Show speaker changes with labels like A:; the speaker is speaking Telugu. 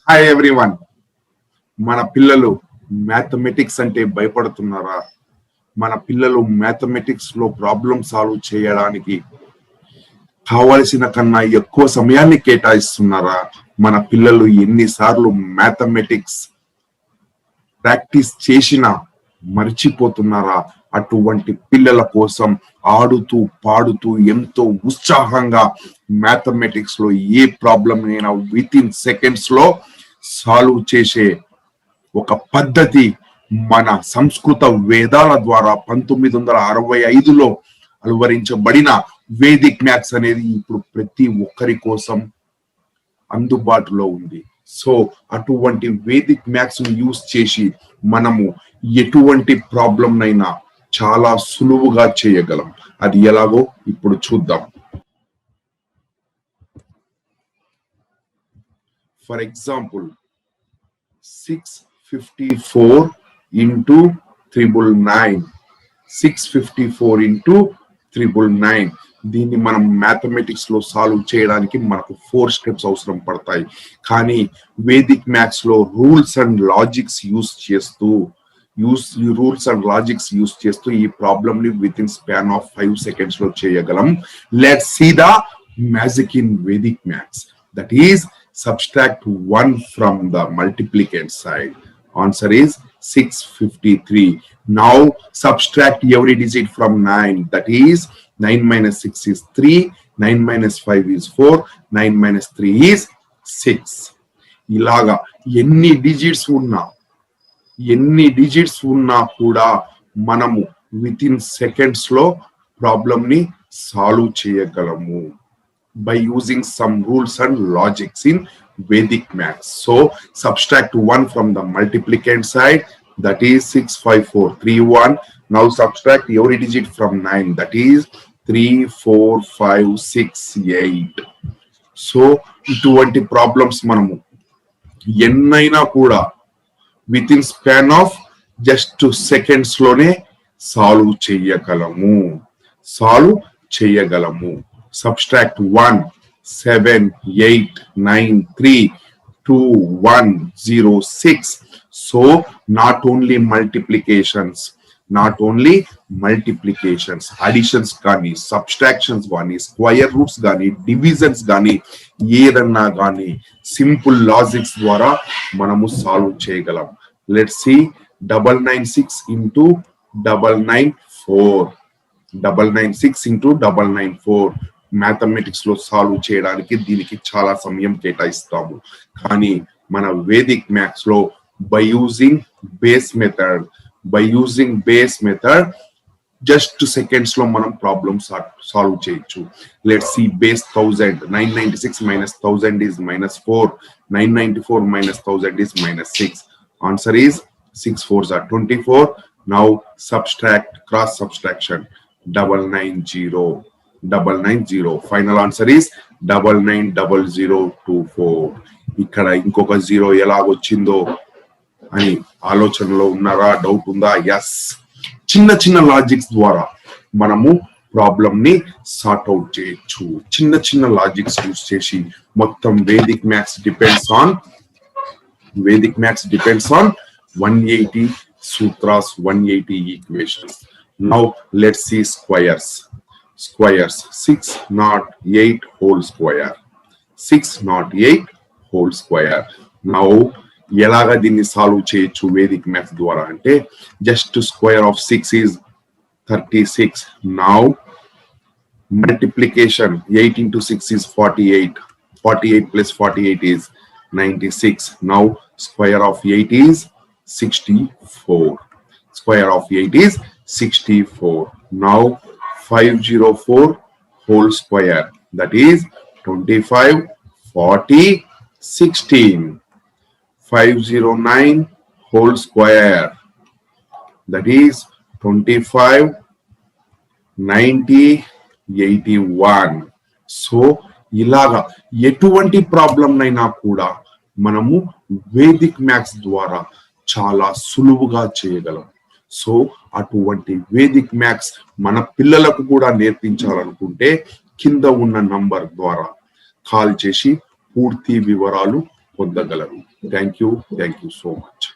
A: Hi everyone. మన పిల్లలు మ్యాథమెటిక్స్ అంటే భయపడుతున్నారా? మన పిల్లలు మ్యాథమెటిక్స్ లో ప్రాబ్లం సాల్వ్ చేయడానికి కావలసిన కన్నా ఎక్కువ సమయాన్ని కేటాయిస్తున్నారా? మన పిల్లలు ఎన్నిసార్లు మ్యాథమెటిక్స్ ప్రాక్టీస్ చేసినా మర్చిపోతున్నారా? అటువంటి పిల్లల కోసం ఆడుతూ పాడుతూ ఎంతో ఉత్సాహంగా మ్యాథమెటిక్స్ లో ఏ ప్రాబ్లం అయినా విత్ ఇన్ సెకండ్స్ లో సాల్వ్ చేసే ఒక పద్ధతి మన సంస్కృత వేదాల ద్వారా 1965లో అలవరించబడిన వేదిక్ మ్యాథ్స్ అనేది ఇప్పుడు ప్రతి ఒక్కరి కోసం అందుబాటులో ఉంది. సో అటువంటి వేదిక్ మ్యాథ్స్ ను యూజ్ చేసి మనము ఎటువంటి ప్రాబ్లం అయినా చాలా సులువుగా చేయగలం. అది ఎలాగో ఇప్పుడు చూద్దాం. ఫర్ ఎగ్జాంపుల్ 654 into 999 654 into 999 దీన్ని మనం మ్యాథమెటిక్స్ లో సాల్వ్ చేయడానికి మనకు 4 స్టెప్స్ అవసరం పడతాయి. కానీ వేదిక్ మ్యాథ్స్ లో రూల్స్ అండ్ లాజిక్స్ యూజ్ చేస్తూ ఈ ప్రాబ్లమ్ ని with in span of 5 seconds లో చేయగలం. Let's see the magic in Vedic maths. That is subtract 1 from the multiplicand side. Answer is 653. Now subtract every digit from 9. That is 9 minus 6 is 3, 9 minus 5 is 4, 9 minus 3 is 6. ఇలాగా ఎన్ని డిజిట్స్ ఉన్నా కూడా మనము విత్ ఇన్ సెకండ్స్ లో ప్రాబ్లమ్ ని సాల్వ్ చేయగలము by using some rules and logics in Vedic maths. So subtract 1 from the multiplicand side, that is 65431. Now subtract every digit from 9, that is 3, 4, 5, 6, 8. So ఇటువంటి ప్రాబ్లమ్స్ మనము ఎన్నైనా కూడా with in span of just seconds లోనే సాల్వ్ చేయగలము. Subtract 1, 7, 8, 9, 3, 2, 1, 0, 6. So not only multiplications, additions గాని, subtractions గాని, square roots గాని, divisions గాని, ఏదన్నా గాని సింపుల్ లాజిక్స్ ద్వారా మనము సాల్వ్ చేయగలం. Let's see 996 into 994. 996 into 994. Mathematics లో సాల్వ్ చేయడానికి దీనికి చాలా సమయం కేటాయిస్తాము. కానీ మన వేదిక్ మ్యాథ్స్ లో by using base method just seconds లో మనం ప్రాబ్లమ్స్ సాల్వ్ చేయొచ్చు. Let's see base 1000. 996 minus 1000 is -4. 994 minus 1000 is -6. Answer is 6 4s are 24. Now subtract, cross subtraction, 990. Final answer is 990024. ఇక్కడ ఇంకొక జీరో ఎలా వచ్చిందో అని ఆలోచనలో ఉన్నారా? డౌట్ ఉందా? ఎస్. చిన్న లాజిక్స్ ద్వారా మనము ప్రాబ్లమ్ ని సార్ట్ అవుట్ చేయొచ్చు. చిన్న లాజిక్స్ యూజ్ చేసి మొత్తం Vedic maths depends on 180 sutras, 180 equations. Now let's see squares. 608 whole square. 608 whole square. Now ఎలాగా దీన్ని సాల్వ్ చేయొచ్చు వేదిక్ మ్యాథ్స్ ద్వారా అంటే just square of 6 is 36. Now multiplication 8 into 6 is 48. 48 plus 48 is 96. Now square of 8 is 64. Square of 8 is 64. Now 504 whole square, that is 25, 40, 16. 509 whole square, that is 25, 90, 81. So ఇలాగా ఎటువంటి ప్రాబ్లం అయినా కూడా మనము వేదిక్ మ్యాథ్స్ ద్వారా చాలా సులువుగా చేయగలం. సో అటువంటి వేదిక్ మ్యాథ్స్ మన పిల్లలకు కూడా నేర్పించాలనుకుంటే కింద ఉన్న నంబర్ ద్వారా కాల్ చేసి పూర్తి వివరాలు పొందగలరు. Thank you so much.